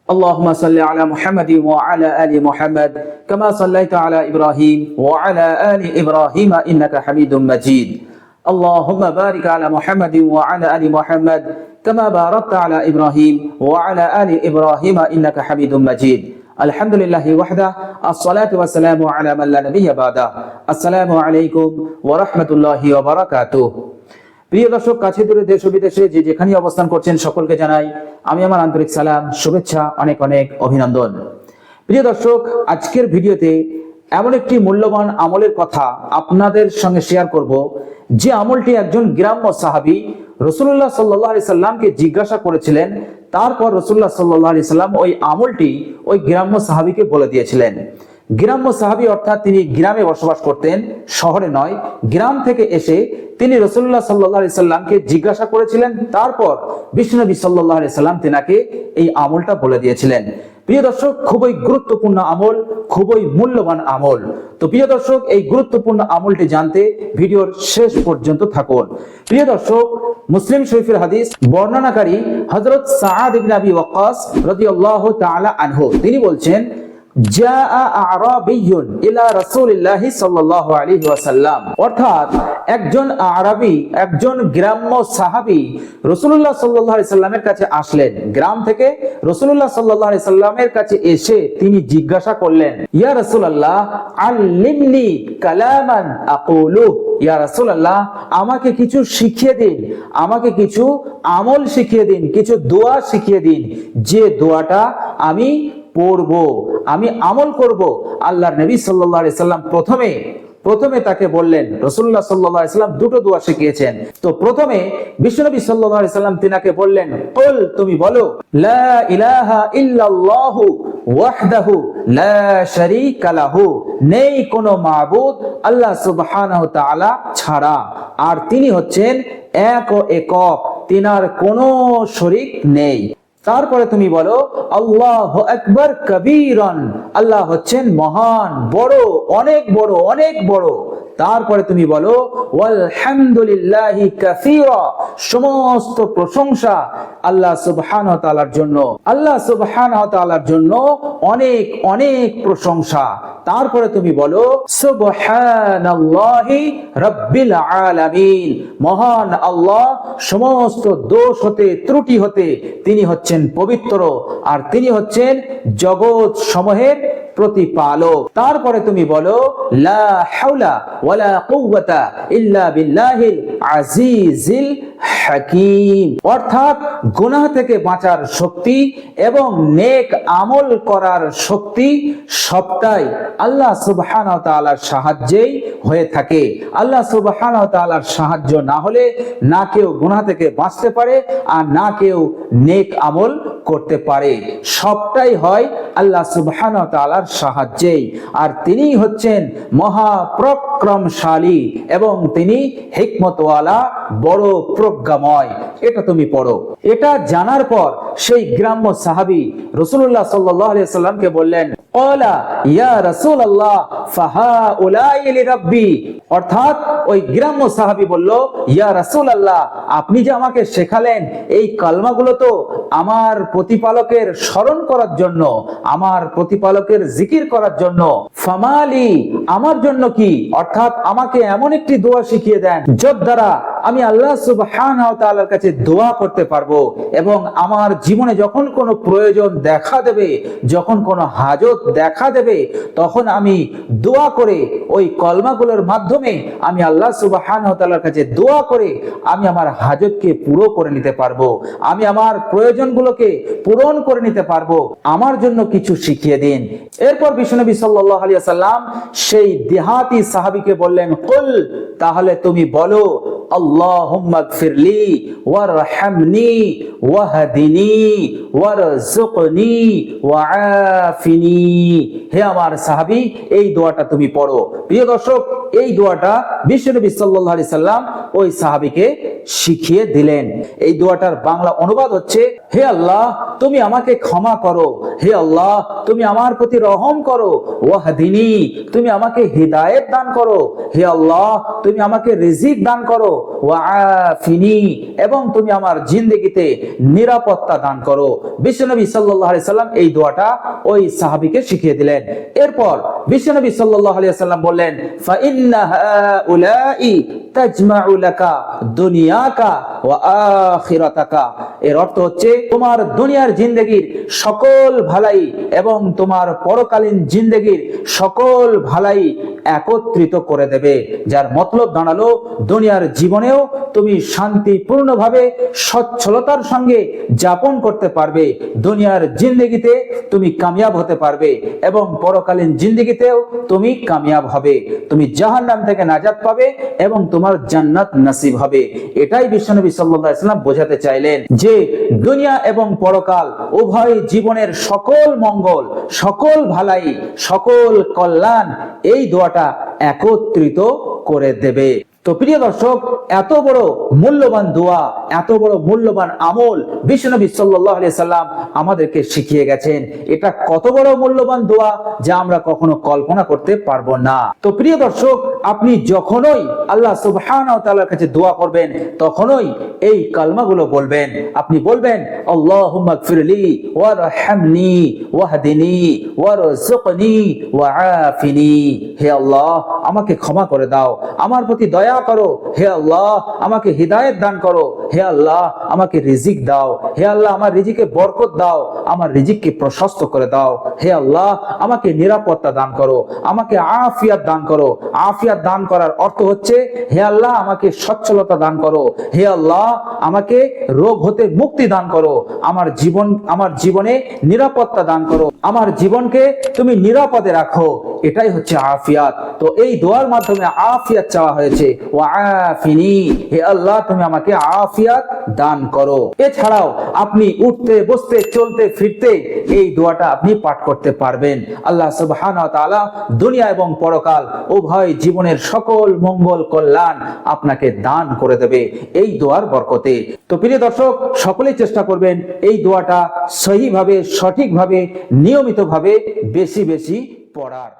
اللهم صل على محمد وعلى آل محمد كما صليت على إبراهيم وعلى آل إبراهيم إنك حميد مجيد اللهم بارك على محمد وعلى آل محمد كما باركت على إبراهيم وعلى آل إبراهيم إنك حميد مجيد الحمد لله وحده الصلاة والسلام على من لا نبي بعده السلام عليكم ورحمة الله وبركاته। প্রিয় দর্শক, কাছে দূরে দেশ ও বিদেশে যে যেখানে অবস্থান করছেন সকলকে জানাই আমি আমার আন্তরিক সালাম, শুভেচ্ছা, অনেক অনেক অভিনন্দন। প্রিয় দর্শক, আজকের ভিডিওতে এমন একটি মূল্যবান আমলের কথা আপনাদের সঙ্গে শেয়ার করব, যে আমলটি একজন গ্রাম্য সাহাবী রাসূলুল্লাহ সাল্লাল্লাহু আলাইহি সাল্লামকে জিজ্ঞাসা করেছিলেন। তারপর রাসূলুল্লাহ সাল্লাল্লাহু আলাইহি সাল্লাম ওই আমলটি ওই গ্রাম্য সাহাবীকে বলে দিয়েছিলেন। গ্রাম্য সাহাবী অর্থাৎ তিনি গ্রামে বসবাস করতেন, শহরে নয়। গ্রাম থেকে এসে তিনি রাসূলুল্লাহ সাল্লাল্লাহু আলাইহি সাল্লামকে জিজ্ঞাসা করেছিলেন। তারপর বিশ্বনবী সাল্লাল্লাহু আলাইহি সাল্লাম তিনাকে এই আমলটা বলে দিয়েছিলেন। প্রিয় দর্শক, খুবই গুরুত্বপূর্ণ আমল, খুবই মূল্যবান আমল। তো প্রিয় দর্শক, এই গুরুত্বপূর্ণ আমলটি জানতে ভিডিওর শেষ পর্যন্ত থাকুন। প্রিয় দর্শক, মুসলিম শরীফের হাদিস বর্ণনাকারী হযরত সাআদ ইবনে আবি ওয়াক্কাস রাদিয়াল্লাহু তাআলা আনহু তিনি বলছেন, জাআ আরাবিয়্যুন ইলা রাসূলিল্লাহি সাল্লাল্লাহু আলাইহি ওয়াসাল্লাম, অর্থাৎ একজন আরবি, একজন গ্রাম্য সাহাবী রাসূলুল্লাহ সাল্লাল্লাহু আলাইহি সাল্লামের কাছে আসলেন। গ্রাম থেকে রাসূলুল্লাহ সাল্লাল্লাহু আলাইহি সাল্লামের কাছে এসে তিনি জিজ্ঞাসা করলেন, ইয়া রাসূলুল্লাহ আল্লিমনি কালামান আকুলু, ইয়া রাসূলুল্লাহ আমাকে কিছু শিখিয়ে দিন, আমাকে কিছু আমল শিখিয়ে দিন, কিছু দোয়া শিখিয়ে দিন, যে দোয়াটা আমি পড়ব, আমি আমল করব। আল্লাহর নবী সাল্লাল্লাহু আলাইহি সাল্লাম প্রথমে তাকে বললেন, রাসূলুল্লাহ সাল্লাল্লাহু আলাইহি সাল্লাম দুটো দোয়া শিখিয়েছেন। তো প্রথমে বিশ্বনবী সাল্লাল্লাহু আলাইহি সাল্লাম তিনাকে বললেন, কুল, তুমি বলো, লা ইলাহা ইল্লাল্লাহু ওয়াহদাহু লা শারীকা লাহু, নেই কোনো মাবুদ আল্লাহ সুবহানাহু ওয়া তাআলা ছাড়া, আর তিনি হচ্ছেন এক ও একক, তিনার কোনো শরীক নেই। তারপরে তুমি বলো, আল্লাহু আকবার কবীরান, আল্লাহ হচ্ছেন মহান, বড়, অনেক বড়, অনেক বড়। তারপরে তুমি বলো, ওয়ালহামদুলিল্লাহি কাসীরা, সমস্ত প্রশংসা আল্লাহ সুবহানাহু ওয়া তাআলার জন্য, আল্লাহ সুবহানাহু ওয়া তাআলার জন্য অনেক অনেক প্রশংসা। তারপরে তুমি বলো, সুবহানাল্লাহি রাব্বিল আলামিন, মহান আল্লাহ সমস্ত দোষ হতে, ত্রুটি হতে তিনি হচ্ছেন পবিত্র, আর তিনি হচ্ছেন জগৎ সমূহের প্রতিপালক। তারপরে তুমি বলো, লা হাওলা ওয়ালা কুওয়াতা ইল্লা বিল্লাহিল আজিজিল হাকিম, অর্থাৎ গুনাহ থেকে বাঁচার শক্তি এবং নেক আমল করার শক্তি সবটাই আল্লাহ সুবহানাহু ওয়া তাআলার সাহায্যেই হয়ে থাকে। আল্লাহ সুবহানাহু ওয়া তাআলার সাহায্য না হলে না কেউ গুনাহ থেকে বাঁচতে পারে, আর না কেউ নেক আমল করতে পারে। সবটাই হয় আল্লাহ সুবহানাহু ওয়া তাআলার সাহায্যেই, আর তিনি হচ্ছেন মহাপরাক্রমশালী এবং তিনি হিকমতওয়ালা, বড় প্রজ্ঞাময়। এটা তুমি পড়ো। এটা জানার পর সেই গ্রাম্য সাহাবী রাসূলুল্লাহ সাল্লাল্লাহু আলাইহি সাল্লামকে বললেন, ক্বালা ইয়া রাসূলুল্লাহ ফাহাউলাই লিরাব্বি, অর্থাৎ ওই গ্রাম্য সাহাবী বলল, ইয়া রাসূলুল্লাহ আপনি যে আমাকে শেখালেন এই কালমাগুলো তো আমার প্রতিপালকের স্মরণ করার জন্য, আমার প্রতিপালকের জিকির করার জন্য। ফামালি, আমার জন্য কি? অর্থাৎ আমাকে এমন একটি দোয়া শিখিয়ে দেন যার দ্বারা আমি আল্লাহ সুবহানাহু ওয়া তাআলার কাছে দোয়া করতে পারবো, এবং আমার জীবনে যখন কোনো প্রয়োজন দেখা দেবে, যখন কোনো হাজত দেখা দেবে, তখন আমি দোয়া করে ওই কলমাগুলোর মাধ্যমে আমি আল্লাহ সুবহানাহু ওয়া তাআলার কাছে দোয়া করে আমি আমার হাজতকে পুরো করে নিতে পারবো, আমি আমার প্রয়োজনগুলোকে পূরণ করে নিতে পারবো। আমার জন্য কিছু শিখিয়ে দিন। এরপর বিশ্বনবী সাল্লাল্লাহু আলাইহি ওয়াসাল্লাম সেই দেহাতি সাহাবীকে বললেন, কুল, তাহলে তুমি বলো, আল্লাহুম্মা গফিরলি ওয়ারহামনি ওয়াহদিনি ওয়ারযুকনি ওয়াআফিনি, হে আমার সাহাবী এই দোয়াটা তুমি পড়ো। প্রিয় দর্শক, এই দোয়াটা বিশ্বনবী সাল্লাল্লাহু আলাইহি সাল্লাম ওই সাহাবীকে শিখিয়ে দিলেন। এই দোয়াটার বাংলা অনুবাদ হচ্ছে, হে আল্লাহ তুমি আমাকে ক্ষমা করো, হে আল্লাহ তুমি আমার প্রতি রহম করো, ওয়াহদিনী তুমি আমাকে হিদায়াত দান করো, হে আল্লাহ তুমি আমাকে রিজিক দান করো, ওয়াআফিনী এবং তুমি আমার জিন্দেগিতে নিরাপত্তা দান করো। বিশ্বনবী সাল্লাল্লাহু আলাইহি সাল্লাম এই দোয়াটা ওই সাহাবীকে শিখিয়ে দিলেন। এরপর বিশ্বনবী সাল্লাল্লাহু আলাইহি সাল্লাম বললেন, ফা ইন্না হাউলাই তাজমাউ লাকা দুনিয়াকা ওয়া আখিরাতাকা। এর অর্থ হচ্ছে তোমার দুনিয়ার জিন্দেগির সকল ভালাই এবং তোমার পরকালীন জিন্দেগির সকল ভালাই একত্রিত করে দেবে। যার মতলব দাঁড়ালো দুনিয়ার জীবনেও তুমি শান্তিপূর্ণভাবে সচ্ছলতার সঙ্গে যাপন করতে পারবে, দুনিয়ার জিন্দেগিতে তুমি কামিয়াব হতে পারবে এবং পরকালীন জিন্দেগিতেও তুমি কামিয়াব হবে, তুমি জাহান্নাম থেকে নাজাত পাবে এবং তোমার জান্নাত নসিব হবে। এটাই বিশ্বনবী সাল্লাল্লাহু আলাইহি ওয়াসাল্লাম বোঝাতে চাইলেন যে দুনিয়া এবং পরকাল উভয় জীবনের সকল মঙ্গল, সকল ভালাই, সকল কল্যাণ এই দোয়াটা একত্রিত করে দেবে। তো প্রিয় দর্শক, এত বড় মূল্যবান দোয়া, এত বড় মূল্যবান আমল বিশ্বনবী সাল্লাল্লাহু আলাইহি সাল্লাম আমাদেরকে শিখিয়ে গেছেন। এটা কত বড় মূল্যবান দোয়া যা আমরা কখনো কল্পনা করতে পারবো না। তো প্রিয় দর্শক, আপনি যখনই আল্লাহ সুবহানাহু ওয়া তাআলার কাছে দোয়া করবেন তখনই এই কালমাগুলো বলবেন। আপনি বলবেন, আল্লাহুম্মা গফিরলি ওয়ারহামনি ওয়াহদিনি ওয়ারযুকনি ওয়াআফিনি। হে আল্লাহ আমাকে ক্ষমা করে দাও, আমার প্রতি দয়া করো, হে আল্লাহ আমাকে হিদায়াত দান করো, হে আল্লাহ আমাকে রিজিক দাও, হে আল্লাহ আমার রিজিকে বরকত দাও, আমার রিজিককে প্রশস্ত করে দাও, হে আল্লাহ আমাকে নিরাপত্তা দান করো, আমাকে আফিয়াত দান করো। আফিয়াত দান করার অর্থ হচ্ছে, হে আল্লাহ আমাকে সচ্ছলতা দান করো, হে আল্লাহ আমাকে রোগ হতে মুক্তি দান করো, আমার জীবনে নিরাপত্তা দান করো, আমার জীবনকে তুমি নিরাপদে রাখো। এটাই হচ্ছে আফিয়াত। তো এই দোয়ার মাধ্যমে আফিয়াত চাওয়া হয়েছে, ওয়াআফিনি, হে আল্লাহ তুমি আমাকে আফিয়াত দান করো। এছাড়াও আপনি উঠতে বসতে চলতে ফিরতে এই দোয়াটা আপনি পাঠ করতে পারবেন। আল্লাহ সুবহানাহু ওয়া তাআলা দুনিয়া এবং পরকাল উভয় জীবনের সকল মঙ্গল কল্যাণ আপনাকে দান করে দেবে এই দোয়ার বরকতে। তো প্রিয় দর্শক, সকলেই চেষ্টা করবেন এই দোয়াটা সহিভাবে, সঠিকভাবে, নিয়মিতভাবে বেশি বেশি পড়ার।